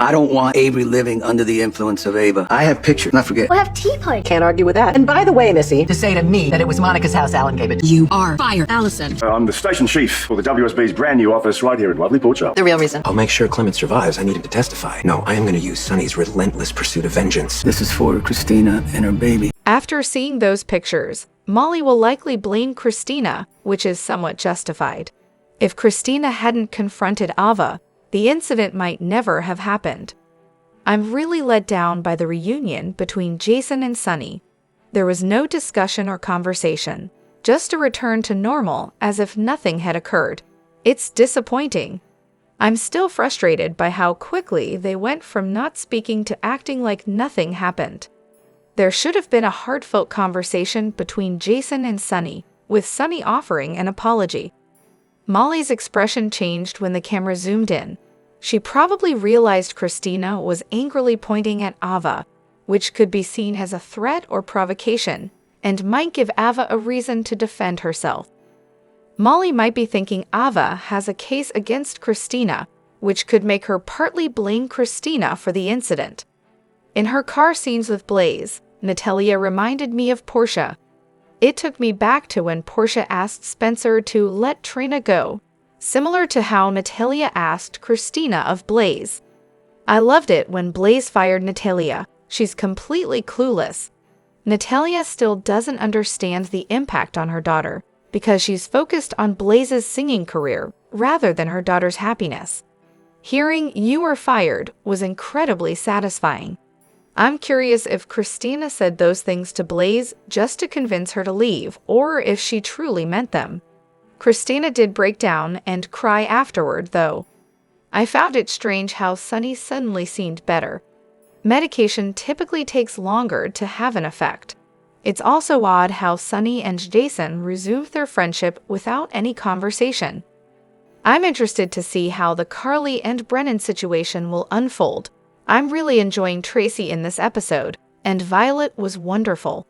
I don't want Avery living under the influence of Ava. I have pictures, not forget. We'll have tea party. Can't argue with that. And by the way, Missy, to say to me that it was Monica's house Alan gave it. You are fired, Allison. I'm the station chief for the WSB's brand new office right here in lovely Port Charles. The real reason. I'll make sure Clement survives. I need him to testify. No, I am going to use Sonny's relentless pursuit of vengeance. This is for Kristina and her baby. After seeing those pictures, Molly will likely blame Kristina, which is somewhat justified. If Kristina hadn't confronted Ava, the incident might never have happened. I'm really let down by the reunion between Jason and Sonny. There was no discussion or conversation, just a return to normal as if nothing had occurred. It's disappointing. I'm still frustrated by how quickly they went from not speaking to acting like nothing happened. There should have been a heartfelt conversation between Jason and Sonny, with Sonny offering an apology. Molly's expression changed when the camera zoomed in. She probably realized Kristina was angrily pointing at Ava, which could be seen as a threat or provocation, and might give Ava a reason to defend herself. Molly might be thinking Ava has a case against Kristina, which could make her partly blame Kristina for the incident. In her car scenes with Blaze, Natalia reminded me of Portia. It took me back to when Portia asked Spencer to let Trina go, similar to how Natalia asked Kristina of Blaze. I loved it when Blaze fired Natalia. She's completely clueless. Natalia still doesn't understand the impact on her daughter because she's focused on Blaze's singing career rather than her daughter's happiness. Hearing "you were fired" was incredibly satisfying. I'm curious if Kristina said those things to Blaze just to convince her to leave, or if she truly meant them. Kristina did break down and cry afterward, though. I found it strange how Sonny suddenly seemed better. Medication typically takes longer to have an effect. It's also odd how Sonny and Jason resumed their friendship without any conversation. I'm interested to see how the Carly and Brennan situation will unfold. I'm really enjoying Tracy in this episode, and Violet was wonderful.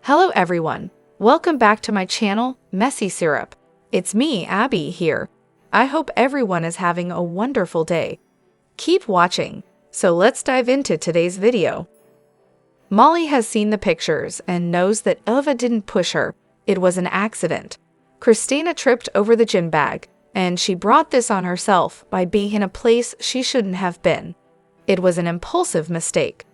Hello everyone, welcome back to my channel, Messy Syrup. It's me, Abby, here. I hope everyone is having a wonderful day. Keep watching, so let's dive into today's video. Molly has seen the pictures and knows that Ava didn't push her. It was an accident. Kristina tripped over the gym bag, and she brought this on herself by being in a place she shouldn't have been. It was an impulsive mistake.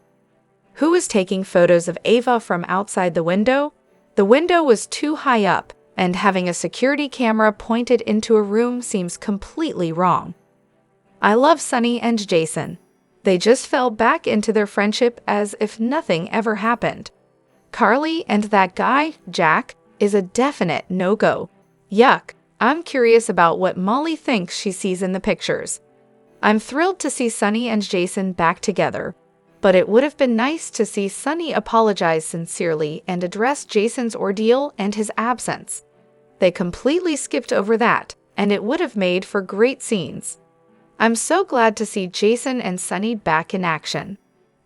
Who was taking photos of Ava from outside the window? The window was too high up, and having a security camera pointed into a room seems completely wrong. I love Sonny and Jason. They just fell back into their friendship as if nothing ever happened. Carly and that guy, Jack, is a definite no-go. Yuck. I'm curious about what Molly thinks she sees in the pictures. I'm thrilled to see Sonny and Jason back together, but it would have been nice to see Sonny apologize sincerely and address Jason's ordeal and his absence. They completely skipped over that, and it would have made for great scenes. I'm so glad to see Jason and Sonny back in action.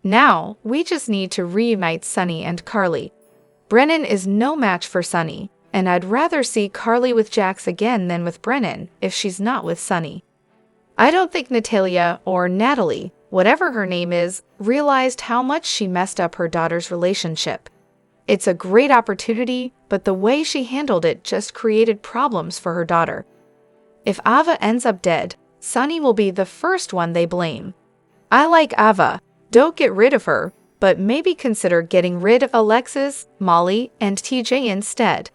Now, we just need to reunite Sonny and Carly. Brennan is no match for Sonny, and I'd rather see Carly with Jax again than with Brennan if she's not with Sonny. I don't think Natalia, or Natalie, whatever her name is, realized how much she messed up her daughter's relationship. It's a great opportunity, but the way she handled it just created problems for her daughter. If Ava ends up dead, Sonny will be the first one they blame. I like Ava, don't get rid of her, but maybe consider getting rid of Alexis, Molly, and TJ instead.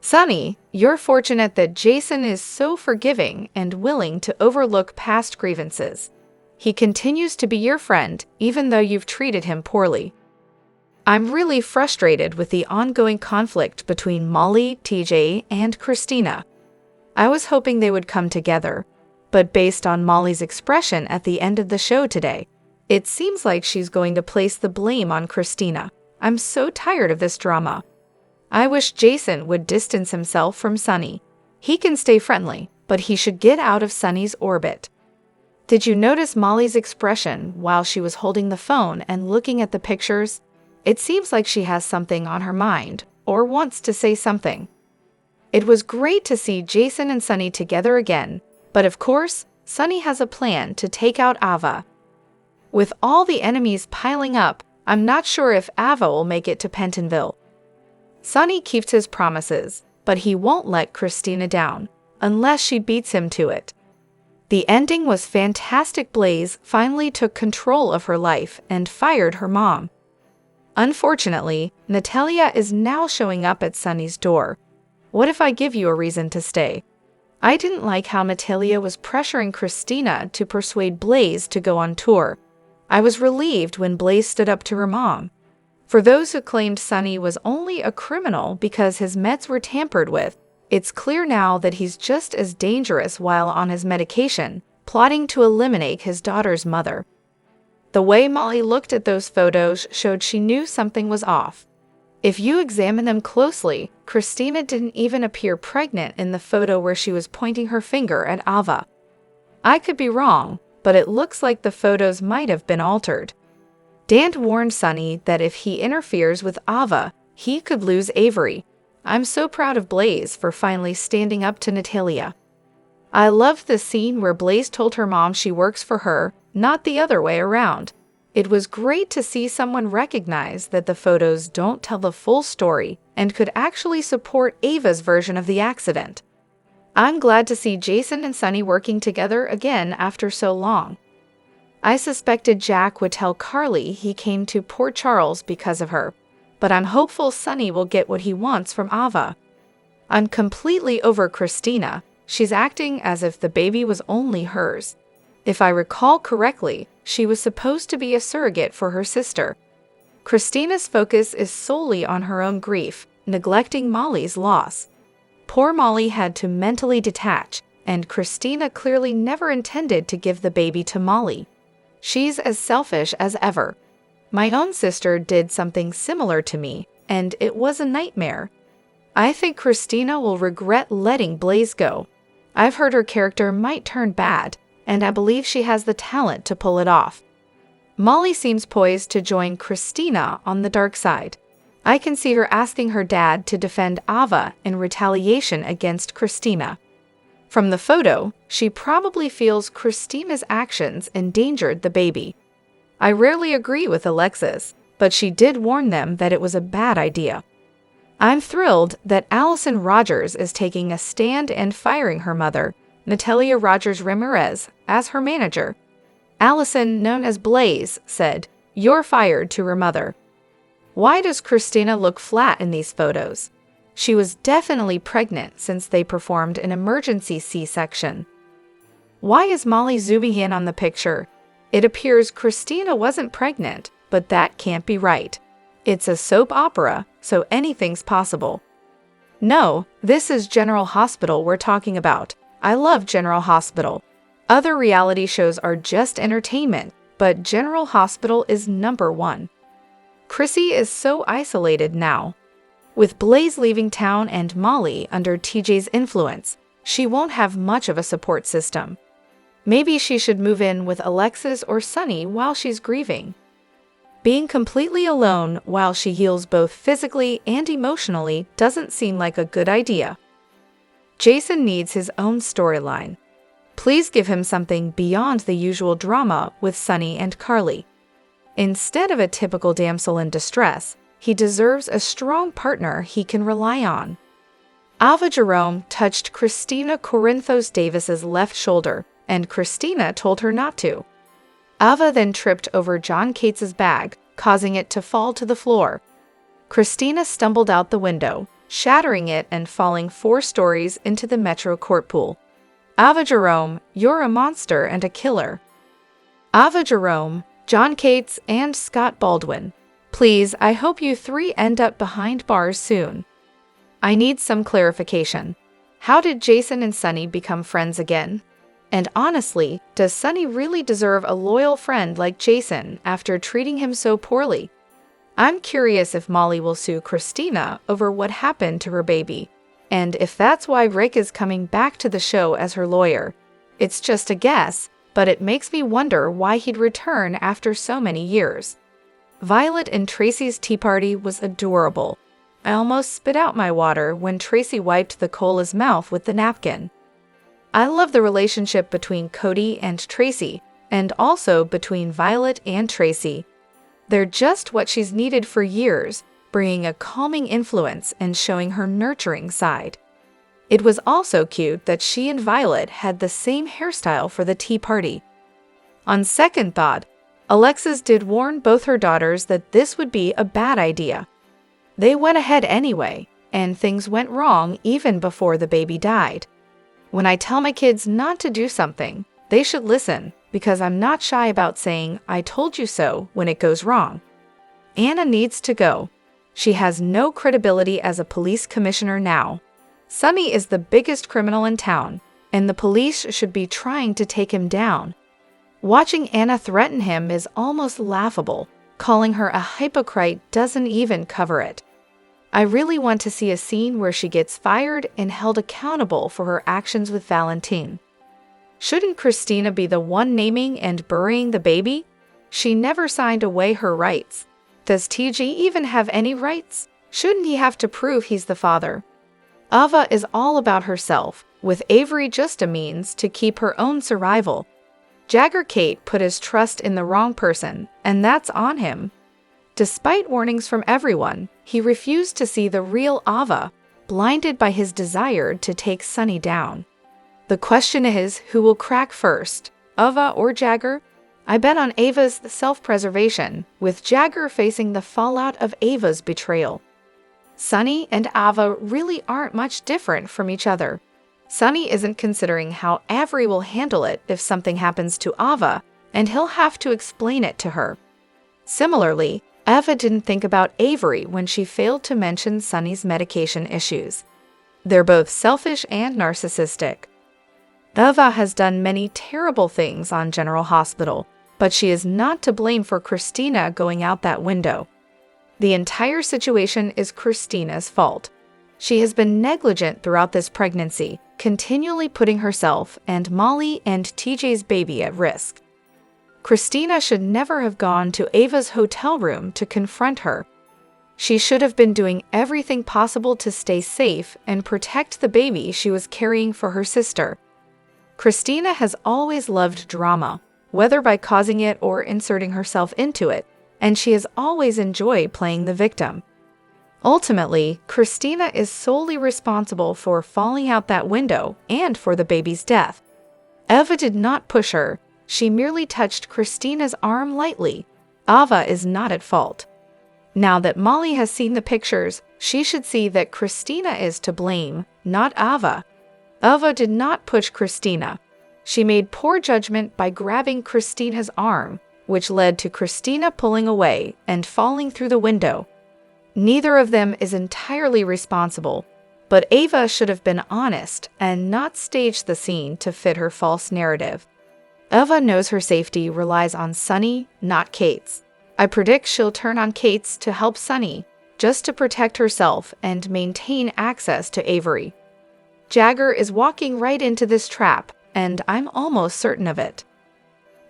Sonny, you're fortunate that Jason is so forgiving and willing to overlook past grievances. He continues to be your friend, even though you've treated him poorly. I'm really frustrated with the ongoing conflict between Molly, TJ, and Kristina. I was hoping they would come together, but based on Molly's expression at the end of the show today, it seems like she's going to place the blame on Kristina. I'm so tired of this drama. I wish Jason would distance himself from Sonny. He can stay friendly, but he should get out of Sonny's orbit. Did you notice Molly's expression while she was holding the phone and looking at the pictures? It seems like she has something on her mind, or wants to say something. It was great to see Jason and Sonny together again, but of course, Sonny has a plan to take out Ava. With all the enemies piling up, I'm not sure if Ava will make it to Pentonville. Sonny keeps his promises, but he won't let Kristina down, unless she beats him to it. The ending was fantastic. Blaze finally took control of her life and fired her mom. Unfortunately, Natalia is now showing up at Sonny's door. What if I give you a reason to stay? I didn't like how Natalia was pressuring Kristina to persuade Blaze to go on tour. I was relieved when Blaze stood up to her mom. For those who claimed Sonny was only a criminal because his meds were tampered with, it's clear now that he's just as dangerous while on his medication, plotting to eliminate his daughter's mother. The way Molly looked at those photos showed she knew something was off. If you examine them closely, Kristina didn't even appear pregnant in the photo where she was pointing her finger at Ava. I could be wrong, but it looks like the photos might have been altered. Dan warned Sonny that if he interferes with Ava, he could lose Avery. I'm so proud of Blaze for finally standing up to Natalia. I loved the scene where Blaze told her mom she works for her, not the other way around. It was great to see someone recognize that the photos don't tell the full story and could actually support Ava's version of the accident. I'm glad to see Jason and Sonny working together again after so long. I suspected Jack would tell Carly he came to Port Charles because of her, but I'm hopeful Sonny will get what he wants from Ava. I'm completely over Kristina. She's acting as if the baby was only hers. If I recall correctly, she was supposed to be a surrogate for her sister. Kristina's focus is solely on her own grief, neglecting Molly's loss. Poor Molly had to mentally detach, and Kristina clearly never intended to give the baby to Molly. She's as selfish as ever. My own sister did something similar to me, and it was a nightmare. I think Kristina will regret letting Blaze go. I've heard her character might turn bad, and I believe she has the talent to pull it off. Molly seems poised to join Kristina on the dark side. I can see her asking her dad to defend Ava in retaliation against Kristina. From the photo, she probably feels Kristina's actions endangered the baby. I rarely agree with Alexis, but she did warn them that it was a bad idea. I'm thrilled that Allison Rogers is taking a stand and firing her mother, Natalia Rogers Ramirez, as her manager. Allison, known as Blaze, said, "You're fired," to her mother. Why does Kristina look flat in these photos? She was definitely pregnant since they performed an emergency C-section. Why is Molly zooming in on the picture? It appears Kristina wasn't pregnant, but that can't be right. It's a soap opera, so anything's possible. No, this is General Hospital we're talking about. I love General Hospital. Other reality shows are just entertainment, but General Hospital is #1. Chrissy is so isolated now. With Blaze leaving town and Molly under TJ's influence, she won't have much of a support system. Maybe she should move in with Alexis or Sonny while she's grieving. Being completely alone while she heals both physically and emotionally doesn't seem like a good idea. Jason needs his own storyline. Please give him something beyond the usual drama with Sonny and Carly. Instead of a typical damsel in distress, he deserves a strong partner he can rely on. Ava Jerome touched Kristina Corinthos Davis's left shoulder, and Kristina told her not to. Ava then tripped over John Cates's bag, causing it to fall to the floor. Kristina stumbled out the window, shattering it and falling 4 stories into the Metro court pool. Ava Jerome, you're a monster and a killer. Ava Jerome, John Cates, and Scott Baldwin. Please, I hope you 3 end up behind bars soon. I need some clarification. How did Jason and Sonny become friends again? And honestly, does Sonny really deserve a loyal friend like Jason after treating him so poorly? I'm curious if Molly will sue Kristina over what happened to her baby, and if that's why Rick is coming back to the show as her lawyer. It's just a guess, but it makes me wonder why he'd return after so many years. Violet and Tracy's tea party was adorable. I almost spit out my water when Tracy wiped the cola's mouth with the napkin. I love the relationship between Cody and Tracy, and also between Violet and Tracy. They're just what she's needed for years, bringing a calming influence and showing her nurturing side. It was also cute that she and Violet had the same hairstyle for the tea party. On second thought, Alexis did warn both her daughters that this would be a bad idea. They went ahead anyway, and things went wrong even before the baby died. When I tell my kids not to do something, they should listen, because I'm not shy about saying, "I told you so," when it goes wrong. Anna needs to go. She has no credibility as a police commissioner now. Sonny is the biggest criminal in town, and the police should be trying to take him down. Watching Anna threaten him is almost laughable. Calling her a hypocrite doesn't even cover it. I really want to see a scene where she gets fired and held accountable for her actions with Valentine. Shouldn't Kristina be the one naming and burying the baby? She never signed away her rights. Does TJ even have any rights? Shouldn't he have to prove he's the father? Ava is all about herself, with Avery just a means to keep her own survival. Jagger Kate put his trust in the wrong person, and that's on him. Despite warnings from everyone, he refused to see the real Ava, blinded by his desire to take Sonny down. The question is, who will crack first, Ava or Jagger? I bet on Ava's self-preservation, with Jagger facing the fallout of Ava's betrayal. Sonny and Ava really aren't much different from each other. Sonny isn't considering how Avery will handle it if something happens to Ava, and he'll have to explain it to her. Similarly, Ava didn't think about Avery when she failed to mention Sonny's medication issues. They're both selfish and narcissistic. Ava has done many terrible things on General Hospital, but she is not to blame for Kristina going out that window. The entire situation is Kristina's fault. She has been negligent throughout this pregnancy, continually putting herself and Molly and TJ's baby at risk. Kristina should never have gone to Ava's hotel room to confront her. She should have been doing everything possible to stay safe and protect the baby she was carrying for her sister. Kristina has always loved drama, whether by causing it or inserting herself into it, and she has always enjoyed playing the victim. Ultimately, Kristina is solely responsible for falling out that window and for the baby's death. Ava did not push her. She merely touched Kristina's arm lightly. Ava is not at fault. Now that Molly has seen the pictures, she should see that Kristina is to blame, not Ava. Ava did not push Kristina. She made poor judgment by grabbing Kristina's arm, which led to Kristina pulling away and falling through the window. Neither of them is entirely responsible, but Ava should have been honest and not staged the scene to fit her false narrative. Ava knows her safety relies on Sonny, not Kate's. I predict she'll turn on Kate's to help Sonny, just to protect herself and maintain access to Avery. Jagger is walking right into this trap, and I'm almost certain of it.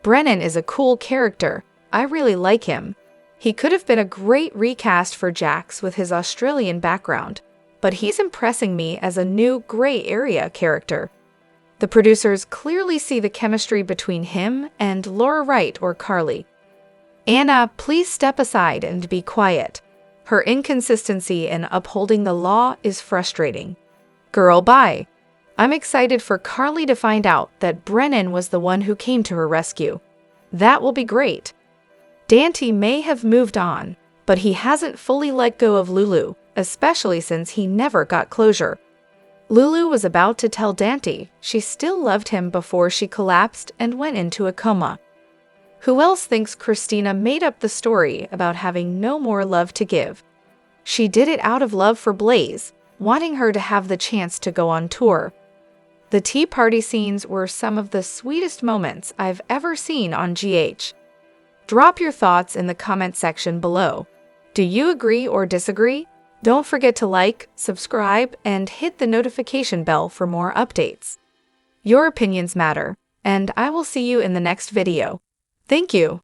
Brennan is a cool character. I really like him. He could have been a great recast for Jax with his Australian background, but he's impressing me as a new gray area character. The producers clearly see the chemistry between him and Laura Wright or Carly. Anna, please step aside and be quiet. Her inconsistency in upholding the law is frustrating. Girl, bye. I'm excited for Carly to find out that Brennan was the one who came to her rescue. That will be great. Dante may have moved on, but he hasn't fully let go of Lulu, especially since he never got closure. Lulu was about to tell Dante she still loved him before she collapsed and went into a coma. Who else thinks Kristina made up the story about having no more love to give? She did it out of love for Blaze, wanting her to have the chance to go on tour. The tea party scenes were some of the sweetest moments I've ever seen on GH. Drop your thoughts in the comment section below. Do you agree or disagree? Don't forget to like, subscribe, and hit the notification bell for more updates. Your opinions matter, and I will see you in the next video. Thank you.